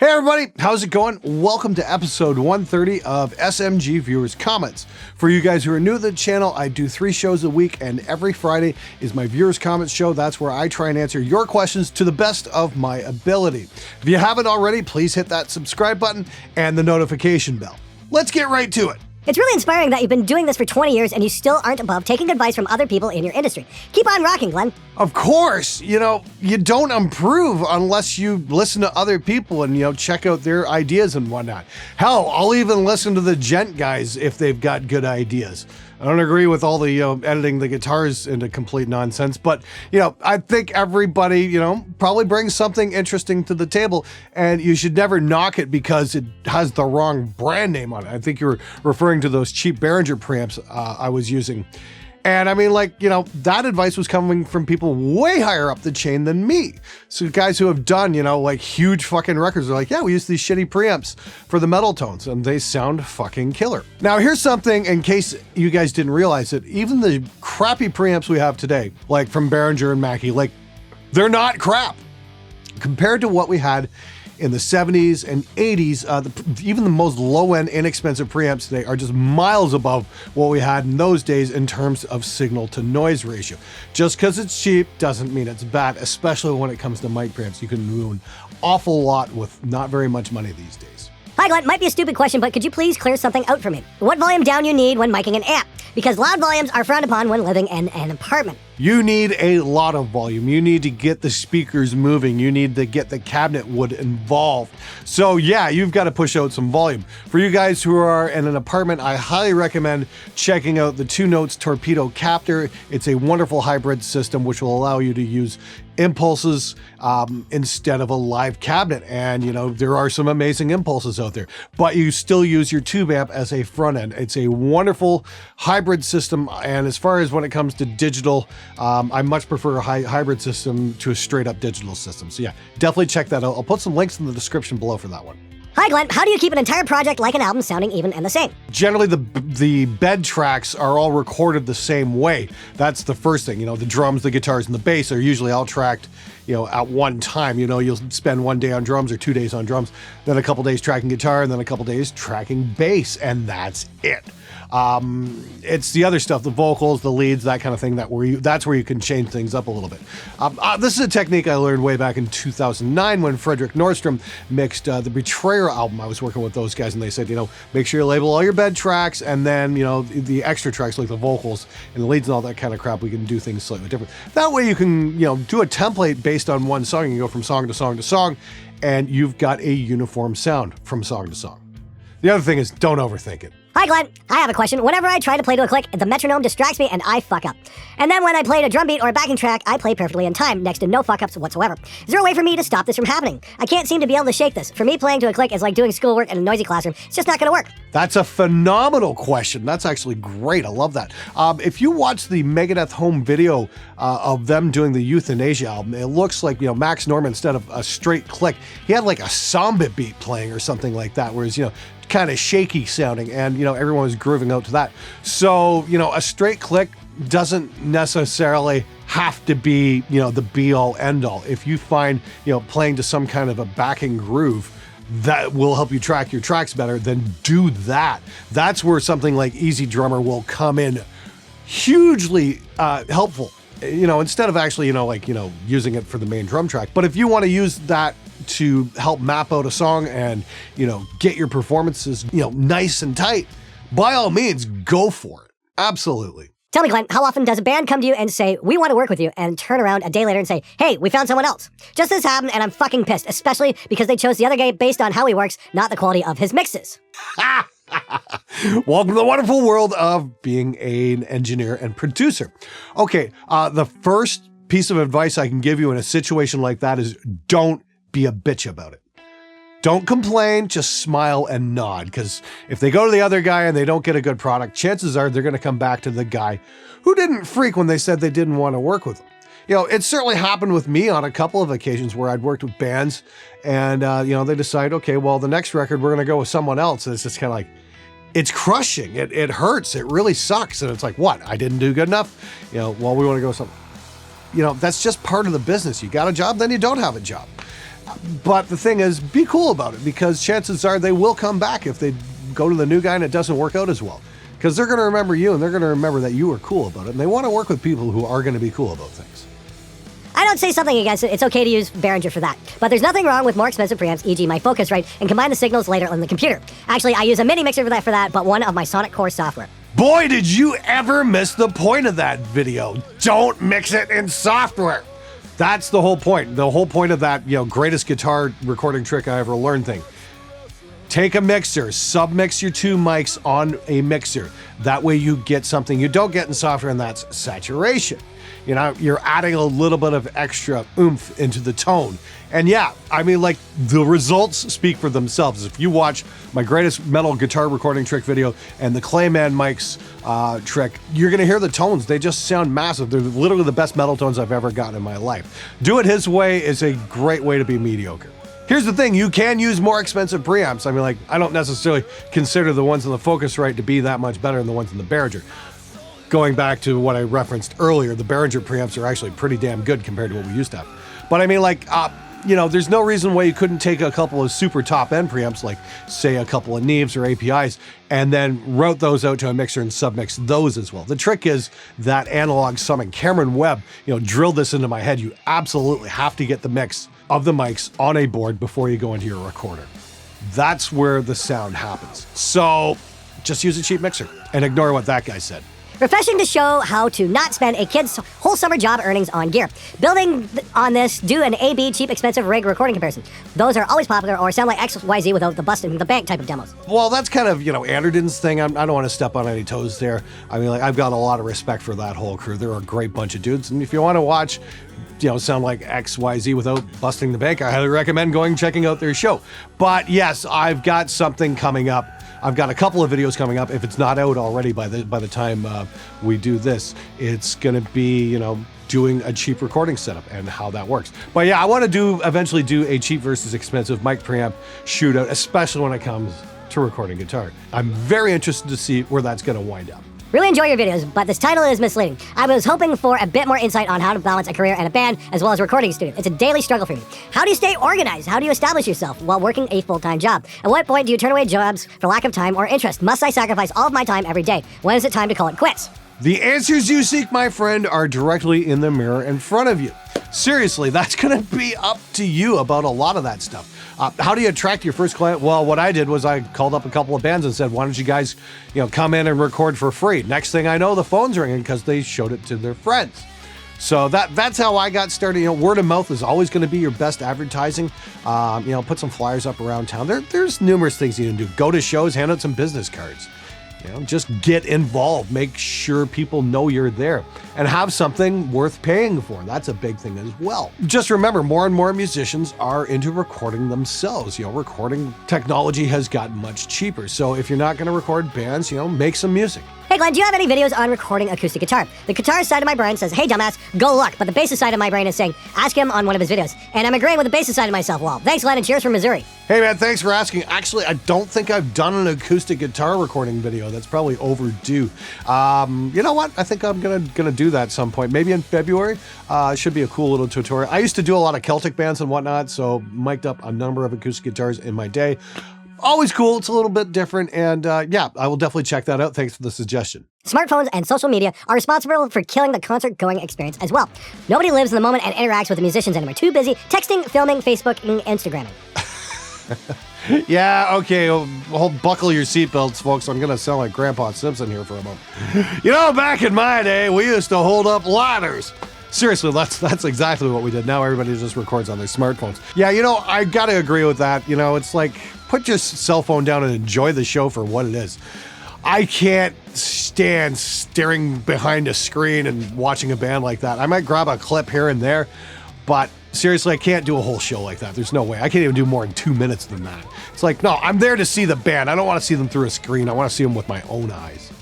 Hey everybody, how's it going? Welcome to episode 130 of SMG Viewers Comments. For you guys who are new to the channel, I do 3 shows a week, and every Friday is my Viewers Comments show. That's where I try and answer your questions to the best of my ability. If you haven't already, please hit that subscribe button and the notification bell. Let's get right to it. It's really inspiring that you've been doing this for 20 years and you still aren't above taking advice from other people in your industry. Keep on rocking, Glenn. Of course, you don't improve unless you listen to other people and, check out their ideas and whatnot. Hell, I'll even listen to the gent guys if they've got good ideas. I don't agree with all the, editing the guitars into complete nonsense, but, I think everybody, probably brings something interesting to the table, and you should never knock it because it has the wrong brand name on it. I think you're referring to those cheap Behringer preamps I was using. And I mean, that advice was coming from people way higher up the chain than me. So guys who have done, huge fucking records are like, yeah, we use these shitty preamps for the metal tones and they sound fucking killer. Now here's something in case you guys didn't realize it. Even the crappy preamps we have today, like from Behringer and Mackie, they're not crap. Compared to what we had in the 70s and 80s, even the most low-end, inexpensive preamps today are just miles above what we had in those days in terms of signal-to-noise ratio. Just because it's cheap doesn't mean it's bad, especially when it comes to mic preamps. You can do an awful lot with not very much money these days. Hi, Glenn. Might be a stupid question, but could you please clear something out for me? What volume down you need when miking an amp? Because loud volumes are frowned upon when living in an apartment. You need a lot of volume. You need to get the speakers moving. You need to get the cabinet wood involved. So yeah, you've got to push out some volume. For you guys who are in an apartment, I highly recommend checking out the 2 Notes Torpedo Captor. It's a wonderful hybrid system which will allow you to use impulses instead of a live cabinet. And there are some amazing impulses out there, but you still use your tube amp as a front end. It's a wonderful hybrid system. And as far as when it comes to digital, I much prefer a hybrid system to a straight up digital system. So yeah, definitely check that out. I'll put some links in the description below for that one. Hi, Glenn. How do you keep an entire project like an album sounding even and the same? Generally, the bed tracks are all recorded the same way. That's the first thing. The drums, the guitars, and the bass are usually all tracked, at one time. You'll spend 1 day on drums or 2 days on drums, then a couple days tracking guitar, and then a couple days tracking bass, and that's it. It's the other stuff, the vocals, the leads, that kind of thing, that's where you can change things up a little bit. This is a technique I learned way back in 2009 when Frederick Nordstrom mixed the Betrayer album. I was working with those guys and they said, make sure you label all your bed tracks, and then, the extra tracks like the vocals and the leads and all that kind of crap, we can do things slightly different. That way you can, do a template based on one song. You go from song to song to song, and you've got a uniform sound from song to song. The other thing is, don't overthink it. Hi, Glenn. I have a question. Whenever I try to play to a click, the metronome distracts me and I fuck up. And then when I play a drum beat or a backing track, I play perfectly in time, next to no fuck-ups whatsoever. Is there a way for me to stop this from happening? I can't seem to be able to shake this. For me, playing to a click is like doing schoolwork in a noisy classroom. It's just not going to work. That's a phenomenal question. That's actually great. I love that. If you watch the Megadeth home video of them doing the Euthanasia album, it looks like, Max Norman, instead of a straight click, he had like a samba beat playing or something like that, whereas, kind of shaky sounding, and everyone was grooving out to that. So a straight click doesn't necessarily have to be the be all end all. If you find playing to some kind of a backing groove that will help you track your tracks better, then do that. That's where something like Easy Drummer will come in hugely helpful. Instead of actually using it for the main drum track. But if you want to use that to help map out a song and, get your performances, nice and tight, by all means, go for it. Absolutely. Tell me, Glenn, how often does a band come to you and say, we want to work with you, and turn around a day later and say, hey, we found someone else? Just this happened, and I'm fucking pissed, especially because they chose the other guy based on how he works, not the quality of his mixes. Welcome to the wonderful world of being an engineer and producer. Okay, the first piece of advice I can give you in a situation like that is don't be a bitch about it. Don't complain, just smile and nod, because if they go to the other guy and they don't get a good product, chances are they're going to come back to the guy who didn't freak when they said they didn't want to work with them. It certainly happened with me on a couple of occasions where I'd worked with bands and, they decide, okay, well, the next record, we're going to go with someone else. And it's just kind of like, it's crushing. It hurts. It really sucks. And it's like, what? I didn't do good enough? Well, we want to go with something. That's just part of the business. You got a job, then you don't have a job. But the thing is, be cool about it, because chances are they will come back if they go to the new guy and it doesn't work out as well. Because they're going to remember you, and they're going to remember that you were cool about it, and they want to work with people who are going to be cool about things. I don't say something against it. It's okay to use Behringer for that. But there's nothing wrong with more expensive preamps, e.g. my Focusrite, and combine the signals later on the computer. Actually, I use a mini mixer for that, but one of my Sonic Core software. Boy, did you ever miss the point of that video. Don't mix it in software. That's the whole point. The whole point of that, greatest guitar recording trick I ever learned thing. Take a mixer, submix your two mics on a mixer. That way you get something you don't get in software, and that's saturation. You're adding a little bit of extra oomph into the tone. And yeah, I mean, like, the results speak for themselves. If you watch my greatest metal guitar recording trick video and the Clayman mics trick, you're gonna hear the tones. They just sound massive. They're literally the best metal tones I've ever gotten in my life. Do it his way is a great way to be mediocre. Here's the thing, you can use more expensive preamps. I mean, like, I don't necessarily consider the ones in the Focusrite to be that much better than the ones in the Behringer. Going back to what I referenced earlier, the Behringer preamps are actually pretty damn good compared to what we used to have. But I mean, like, there's no reason why you couldn't take a couple of super top-end preamps, like, say, a couple of Neves or APIs, and then route those out to a mixer and submix those as well. The trick is that analog summing. Cameron Webb, drilled this into my head. You absolutely have to get the mix of the mics on a board before you go into your recorder. That's where the sound happens. So just use a cheap mixer and ignore what that guy said. Refreshing to show how to not spend a kid's whole summer job earnings on gear. Building on this, do an A-B cheap expensive rig recording comparison. Those are always popular or sound like XYZ without the busting the bank type of demos. Well, that's kind of, Anderton's thing. I don't want to step on any toes there. I mean, like, I've got a lot of respect for that whole crew. They're a great bunch of dudes. And if you want to watch, sound like XYZ without busting the bank, I highly recommend checking out their show. But yes, I've got something coming up. I've got a couple of videos coming up. If it's not out already by the time we do this, it's going to be, doing a cheap recording setup and how that works. But yeah, I want to eventually do a cheap versus expensive mic preamp shootout, especially when it comes to recording guitar. I'm very interested to see where that's going to wind up. Really enjoy your videos, but this title is misleading. I was hoping for a bit more insight on how to balance a career and a band as well as a recording studio. It's a daily struggle for me. How do you stay organized? How do you establish yourself while working a full-time job? At what point do you turn away jobs for lack of time or interest? Must I sacrifice all of my time every day? When is it time to call it quits? The answers you seek, my friend, are directly in the mirror in front of you. Seriously, that's going to be up to you about a lot of that stuff. How do you attract your first client? Well, what I did was I called up a couple of bands and said, why don't you guys, come in and record for free? Next thing I know, the phone's ringing because they showed it to their friends. So that's how I got started. Word of mouth is always going to be your best advertising. Put some flyers up around town. There's numerous things you can do. Go to shows, hand out some business cards. Just get involved. Make sure people know you're there and have something worth paying for. That's a big thing as well. Just remember, more and more musicians are into recording themselves. Recording technology has gotten much cheaper. So if you're not going to record bands, make some music. Hey Glenn, do you have any videos on recording acoustic guitar? The guitarist side of my brain says, hey dumbass, go luck. But the bassist side of my brain is saying, ask him on one of his videos. And I'm agreeing with the bassist side of myself. Well, thanks Glenn, and cheers from Missouri. Hey man, thanks for asking. Actually, I don't think I've done an acoustic guitar recording video. That's probably overdue. You know what? I think I'm gonna do that some point. Maybe in February. Should be a cool little tutorial. I used to do a lot of Celtic bands and whatnot, so mic'd up a number of acoustic guitars in my day. Always cool. It's a little bit different. And yeah, I will definitely check that out. Thanks for the suggestion. Smartphones and social media are responsible for killing the concert-going experience as well. Nobody lives in the moment and interacts with the musicians anymore. Too busy texting, filming, Facebooking, Instagramming. Yeah, okay. Well, buckle your seatbelts, folks. I'm going to sound like Grandpa Simpson here for a moment. Back in my day, we used to hold up ladders. Seriously, that's exactly what we did. Now everybody just records on their smartphones. Yeah, I got to agree with that. It's like, put your cell phone down and enjoy the show for what it is. I can't stand staring behind a screen and watching a band like that. I might grab a clip here and there, but seriously, I can't do a whole show like that. There's no way. I can't even do more than 2 minutes than that. It's like, no, I'm there to see the band. I don't want to see them through a screen. I want to see them with my own eyes.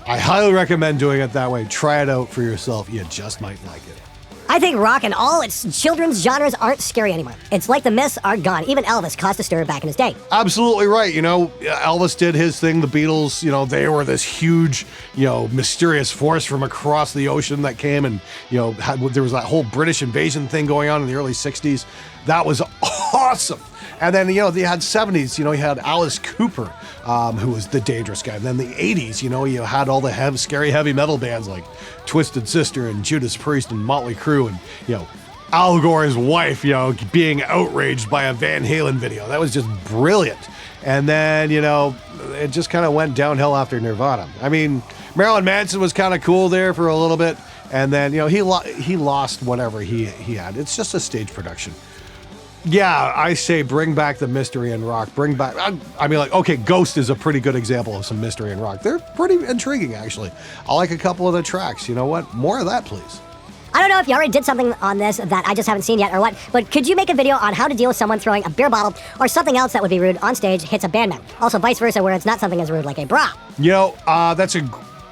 I highly recommend doing it that way. Try it out for yourself. You just might like it. I think rock and all its children's genres aren't scary anymore. It's like the myths are gone. Even Elvis caused a stir back in his day. Absolutely right. Elvis did his thing. The Beatles, they were this huge, mysterious force from across the ocean that came and, there was that whole British invasion thing going on in the early 60s. That was awesome. And then, they had 70s, you had Alice Cooper, who was the dangerous guy. And then the 80s, you had all the scary heavy metal bands like Twisted Sister and Judas Priest and Motley Crue and, Al Gore's wife, being outraged by a Van Halen video. That was just brilliant. And then, it just kind of went downhill after Nirvana. I mean, Marilyn Manson was kind of cool there for a little bit. And then, he lost whatever he had. It's just a stage production. Yeah, I say bring back the mystery in rock. Bring back, okay, Ghost is a pretty good example of some mystery in rock. They're pretty intriguing, actually. I like a couple of the tracks. You know what? More of that, please. I don't know if you already did something on this that I just haven't seen yet or what, but could you make a video on how to deal with someone throwing a beer bottle or something else that would be rude on stage hits a bandmate? Also vice versa, where it's not something as rude like a bra. That's a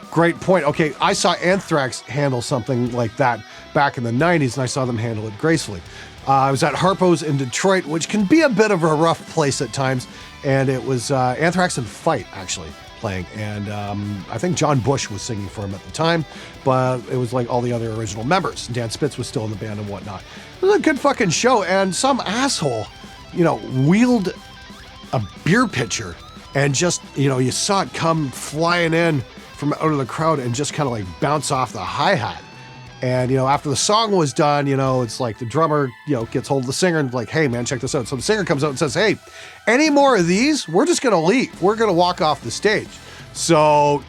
great point. Okay, I saw Anthrax handle something like that back in the 90s, and I saw them handle it gracefully. I was at Harpo's in Detroit, which can be a bit of a rough place at times, and it was Anthrax and Fight, actually, playing, and I think John Bush was singing for him at the time, but it was like all the other original members. Dan Spitz was still in the band and whatnot. It was a good fucking show, and some asshole, wheeled a beer pitcher, and just, you saw it come flying in from out of the crowd and just kind of like bounce off the hi-hat. And, after the song was done, it's like the drummer, gets hold of the singer and like, hey, man, check this out. So the singer comes out and says, hey, any more of these, we're just going to leave. We're going to walk off the stage. So,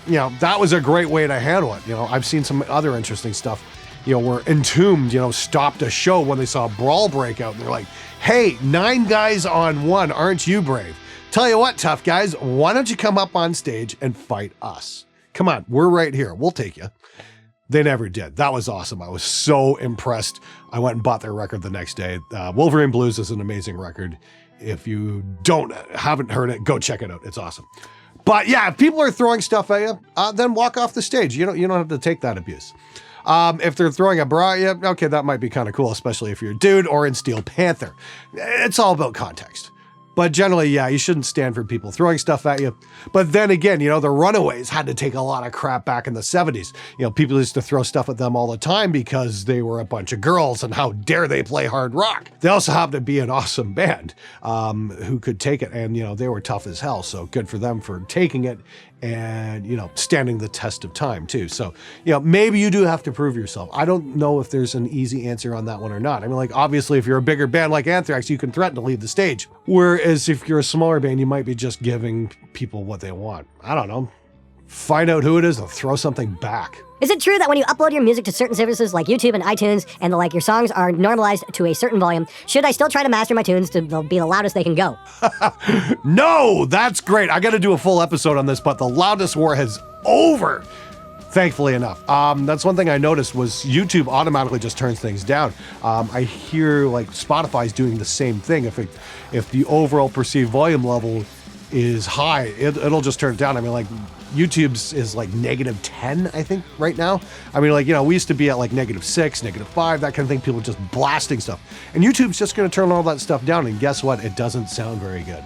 that was a great way to handle it. I've seen some other interesting stuff, where Entombed, stopped a show when they saw a brawl break out. And they're like, hey, 9 guys on 1, aren't you brave? Tell you what, tough guys, why don't you come up on stage and fight us? Come on, we're right here. We'll take you. They never did. That was awesome. I was so impressed. I went and bought their record the next day. Wolverine Blues is an amazing record. If you haven't heard it, go check it out. It's awesome. But yeah, if people are throwing stuff at you, then walk off the stage. You don't have to take that abuse. If they're throwing a bra at you, okay, that might be kind of cool, especially if you're a dude or in Steel Panther. It's all about context. But generally, yeah, you shouldn't stand for people throwing stuff at you. But then again, the Runaways had to take a lot of crap back in the 70s. People used to throw stuff at them all the time because they were a bunch of girls and how dare they play hard rock. They also happened to be an awesome band who could take it. And, they were tough as hell. So good for them for taking it and, standing the test of time too. So, maybe you do have to prove yourself. I don't know if there's an easy answer on that one or not. Obviously, if you're a bigger band like Anthrax, you can threaten to leave the stage. Whereas if you're a smaller band, you might be just giving people what they want. I don't know. Find out who it is and throw something back. Is it true that when you upload your music to certain services like YouTube and iTunes and your songs are normalized to a certain volume, should I still try to master my tunes to be the loudest they can go? No, that's great. I got to do a full episode on this, but the loudness war has over. Thankfully enough. That's one thing I noticed was YouTube automatically just turns things down. I hear Spotify's doing the same thing. If the overall perceived volume level is high, it'll just turn it down. YouTube's is -10, I think, right now. We used to be at -6, -5, that kind of thing. People just blasting stuff. And YouTube's just going to turn all that stuff down. And guess what? It doesn't sound very good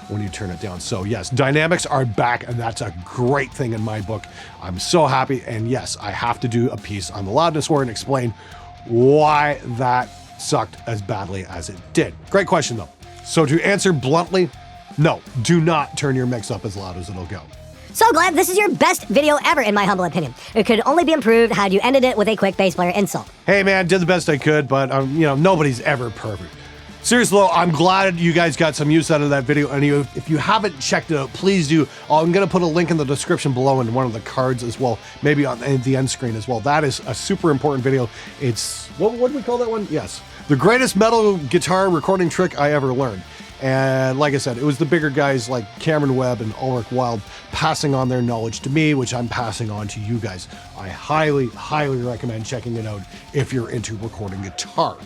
when you turn it down. So yes, dynamics are back, and that's a great thing in my book. I'm so happy. And yes, I have to do a piece on the loudness war and explain why that sucked as badly as it did. Great question though. So to answer bluntly, no, do not turn your mix up as loud as it'll go. So glad this is your best video ever, in my humble opinion. It could only be improved had you ended it with a quick bass player insult. Hey man, did the best I could, but nobody's ever perfect. Seriously though, I'm glad you guys got some use out of that video, and if you haven't checked it out, please do. I'm going to put a link in the description below and one of the cards as well, maybe on the end screen as well. That is a super important video. It's, what do we call that one? Yes, the greatest metal guitar recording trick I ever learned. And like I said, it was the bigger guys like Cameron Webb and Ulrich Wilde passing on their knowledge to me, which I'm passing on to you guys. I highly, highly recommend checking it out if you're into recording guitar.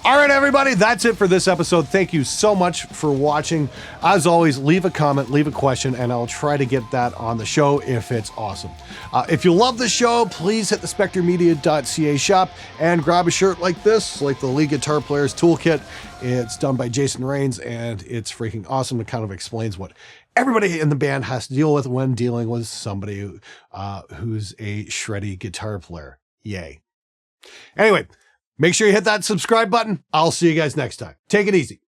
All right, everybody, that's it for this episode. Thank you so much for watching. As always, leave a comment, leave a question, and I'll try to get that on the show if it's awesome. If you love the show, please hit the SpectreMedia.ca shop and grab a shirt like this, like the Lead Guitar Players Toolkit. It's done by Jason Rains, and it's freaking awesome. It kind of explains what everybody in the band has to deal with when dealing with somebody who's a shreddy guitar player. Yay. Anyway, make sure you hit that subscribe button. I'll see you guys next time. Take it easy.